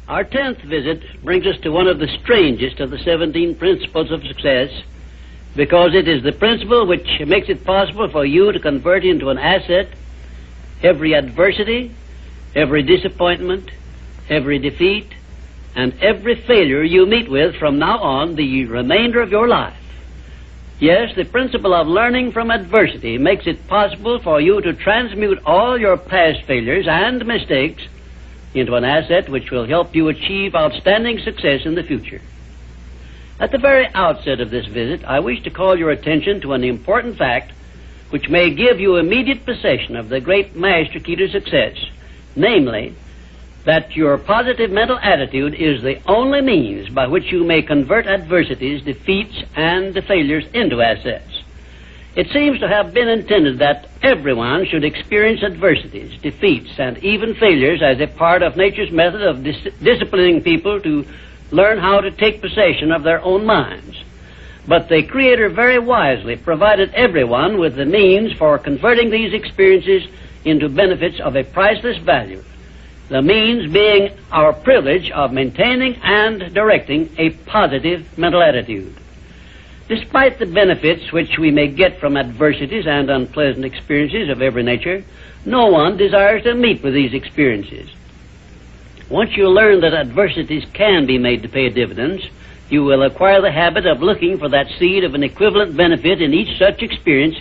Our 10th visit brings us to one of the strangest of the 17 principles of success, because it is the principle which makes it possible for you to convert into an asset every adversity, every disappointment, every defeat, and every failure you meet with from now on the remainder of your life. Yes, the principle of learning from adversity makes it possible for you to transmute all your past failures and mistakes into an asset which will help you achieve outstanding success in the future. At the very outset of this visit, I wish to call your attention to an important fact which may give you immediate possession of the great master key to success, namely, that your positive mental attitude is the only means by which you may convert adversities, defeats, and failures into assets. It seems to have been intended that everyone should experience adversities, defeats, and even failures as a part of nature's method of disciplining people to learn how to take possession of their own minds. But the Creator very wisely provided everyone with the means for converting these experiences into benefits of a priceless value, the means being our privilege of maintaining and directing a positive mental attitude. Despite the benefits which we may get from adversities and unpleasant experiences of every nature, no one desires to meet with these experiences. Once you learn that adversities can be made to pay dividends, you will acquire the habit of looking for that seed of an equivalent benefit in each such experience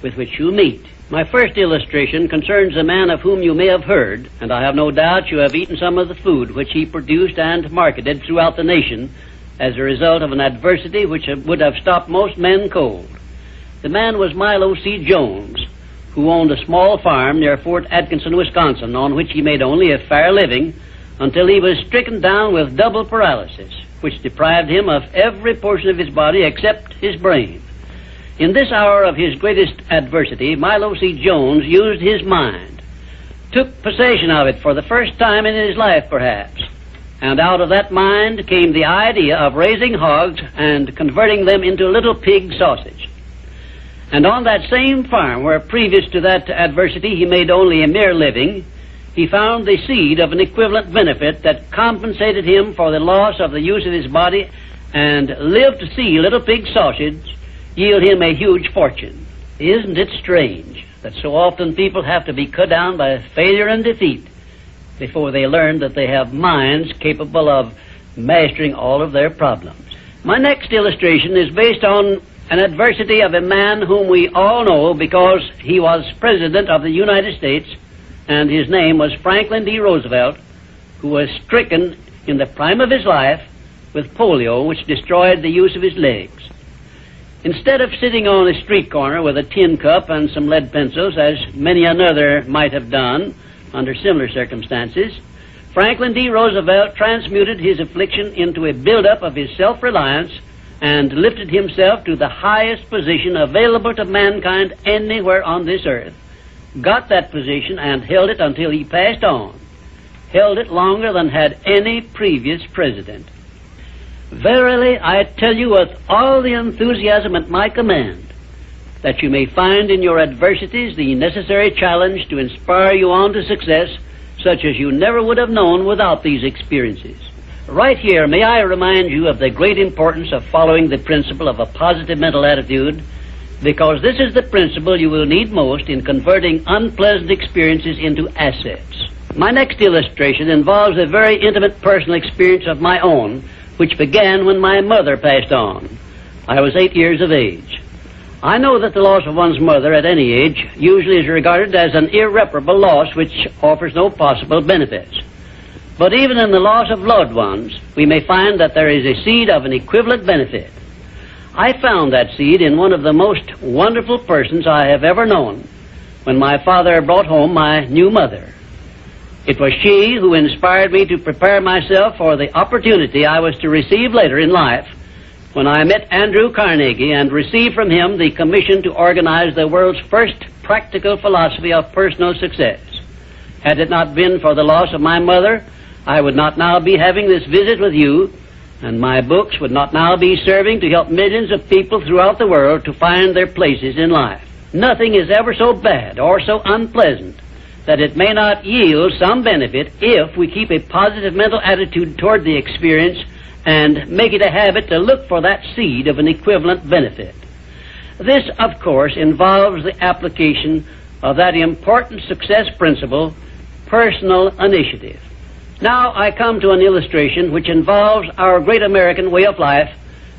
with which you meet. My first illustration concerns a man of whom you may have heard, and I have no doubt you have eaten some of the food which he produced and marketed throughout the nation as a result of an adversity which would have stopped most men cold. The man was Milo C. Jones, who owned a small farm near Fort Atkinson, Wisconsin, on which he made only a fair living until he was stricken down with double paralysis, which deprived him of every portion of his body except his brain. In this hour of his greatest adversity, Milo C. Jones used his mind, took possession of it for the first time in his life, perhaps, and out of that mind came the idea of raising hogs and converting them into little pig sausage. And on that same farm, where previous to that adversity he made only a mere living, he found the seed of an equivalent benefit that compensated him for the loss of the use of his body and lived to see little pig sausage yield him a huge fortune. Isn't it strange that so often people have to be cut down by failure and defeat before they learn that they have minds capable of mastering all of their problems? My next illustration is based on an adversity of a man whom we all know because he was President of the United States, and his name was Franklin D. Roosevelt, who was stricken in the prime of his life with polio, which destroyed the use of his legs. Instead of sitting on a street corner with a tin cup and some lead pencils, as many another might have done under similar circumstances, Franklin D. Roosevelt transmuted his affliction into a build-up of his self-reliance and lifted himself to the highest position available to mankind anywhere on this earth, got that position and held it until he passed on, held it longer than had any previous president. Verily, I tell you with all the enthusiasm at my command, that you may find in your adversities the necessary challenge to inspire you on to success, such as you never would have known without these experiences. Right here, may I remind you of the great importance of following the principle of a positive mental attitude, because this is the principle you will need most in converting unpleasant experiences into assets. My next illustration involves a very intimate personal experience of my own, which began when my mother passed on. I was 8 years of age. I know that the loss of one's mother at any age usually is regarded as an irreparable loss which offers no possible benefits. But even in the loss of loved ones, we may find that there is a seed of an equivalent benefit. I found that seed in one of the most wonderful persons I have ever known when my father brought home my new mother. It was she who inspired me to prepare myself for the opportunity I was to receive later in life when I met Andrew Carnegie and received from him the commission to organize the world's first practical philosophy of personal success. Had it not been for the loss of my mother, I would not now be having this visit with you, and my books would not now be serving to help millions of people throughout the world to find their places in life. Nothing is ever so bad or so unpleasant that it may not yield some benefit if we keep a positive mental attitude toward the experience and make it a habit to look for that seed of an equivalent benefit. This, of course, involves the application of that important success principle, personal initiative. Now I come to an illustration which involves our great American way of life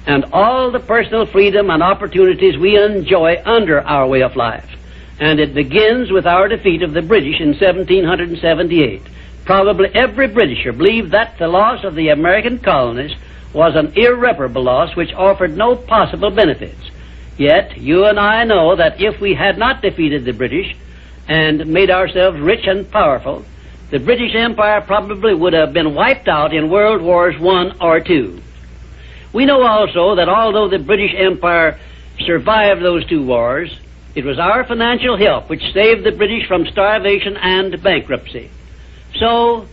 and all the personal freedom and opportunities we enjoy under our way of life. And it begins with our defeat of the British in 1778. Probably every Britisher believed that the loss of the American colonies was an irreparable loss which offered no possible benefits. Yet you and I know that if we had not defeated the British and made ourselves rich and powerful, the British Empire probably would have been wiped out in World Wars I or II. We know also that although the British Empire survived those two wars, it was our financial help which saved the British from starvation and bankruptcy. So,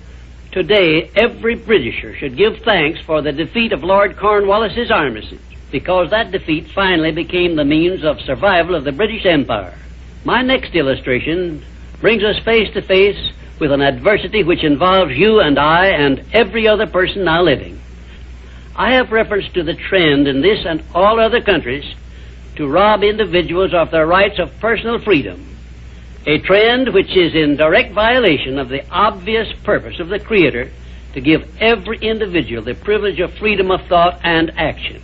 today, every Britisher should give thanks for the defeat of Lord Cornwallis's armistice, because that defeat finally became the means of survival of the British Empire. My next illustration brings us face to face with an adversity which involves you and I and every other person now living. I have reference to the trend in this and all other countries to rob individuals of their rights of personal freedom, a trend which is in direct violation of the obvious purpose of the Creator to give every individual the privilege of freedom of thought and action.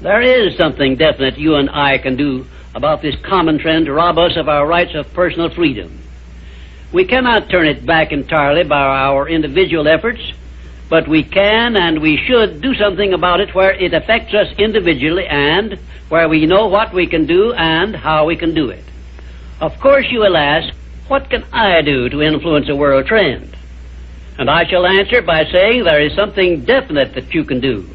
There is something definite you and I can do about this common trend to rob us of our rights of personal freedom. We cannot turn it back entirely by our individual efforts, but we can and we should do something about it where it affects us individually and where we know what we can do and how we can do it. Of course you will ask, what can I do to influence a world trend? And I shall answer by saying there is something definite that you can do.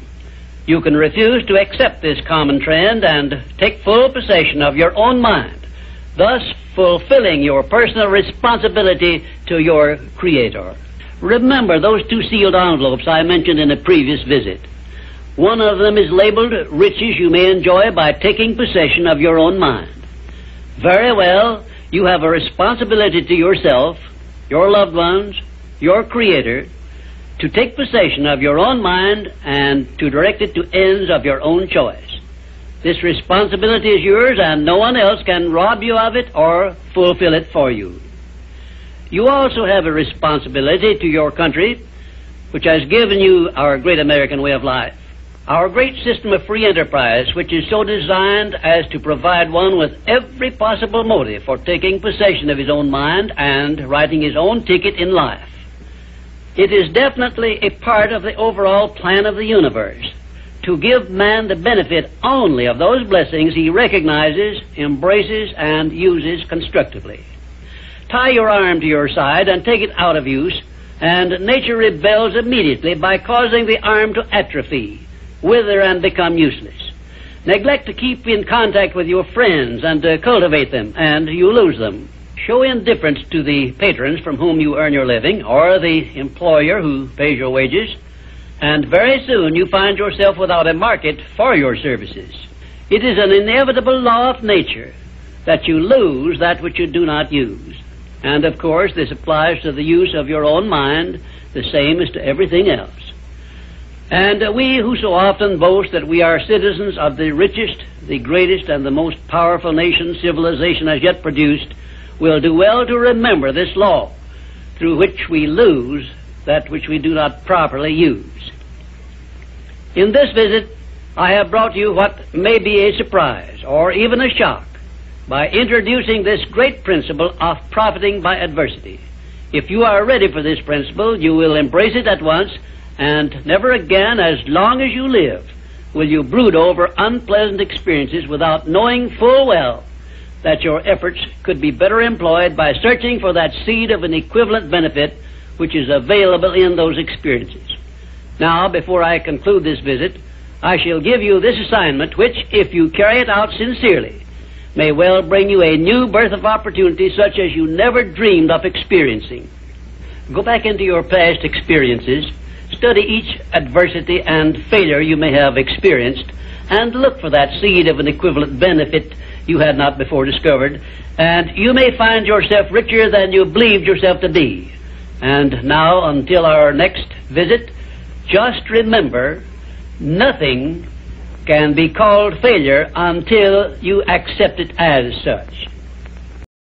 You can refuse to accept this common trend and take full possession of your own mind, thus fulfilling your personal responsibility to your Creator. Remember those two sealed envelopes I mentioned in a previous visit. One of them is labeled riches you may enjoy by taking possession of your own mind. Very well, you have a responsibility to yourself, your loved ones, your Creator, to take possession of your own mind and to direct it to ends of your own choice. This responsibility is yours and no one else can rob you of it or fulfill it for you. You also have a responsibility to your country, which has given you our great American way of life. Our great system of free enterprise, which is so designed as to provide one with every possible motive for taking possession of his own mind and writing his own ticket in life. It is definitely a part of the overall plan of the universe to give man the benefit only of those blessings he recognizes, embraces, and uses constructively. Tie your arm to your side and take it out of use, and nature rebels immediately by causing the arm to atrophy, wither, and become useless. Neglect to keep in contact with your friends and to cultivate them, and you lose them. Show indifference to the patrons from whom you earn your living, or the employer who pays your wages, and very soon you find yourself without a market for your services. It is an inevitable law of nature that you lose that which you do not use. And of course this applies to the use of your own mind, the same as to everything else. And we who so often boast that we are citizens of the richest, the greatest, and the most powerful nation civilization has yet produced, will do well to remember this law, through which we lose that which we do not properly use. In this visit, I have brought you what may be a surprise, or even a shock, by introducing this great principle of profiting by adversity. If you are ready for this principle, you will embrace it at once, and never again, as long as you live, will you brood over unpleasant experiences without knowing full well that your efforts could be better employed by searching for that seed of an equivalent benefit which is available in those experiences. Now, before I conclude this visit, I shall give you this assignment which, if you carry it out sincerely, may well bring you a new birth of opportunity such as you never dreamed of experiencing. Go back into your past experiences, study each adversity and failure you may have experienced, and look for that seed of an equivalent benefit you had not before discovered, and you may find yourself richer than you believed yourself to be. And now, until our next visit, just remember, nothing can be called failure until you accept it as such.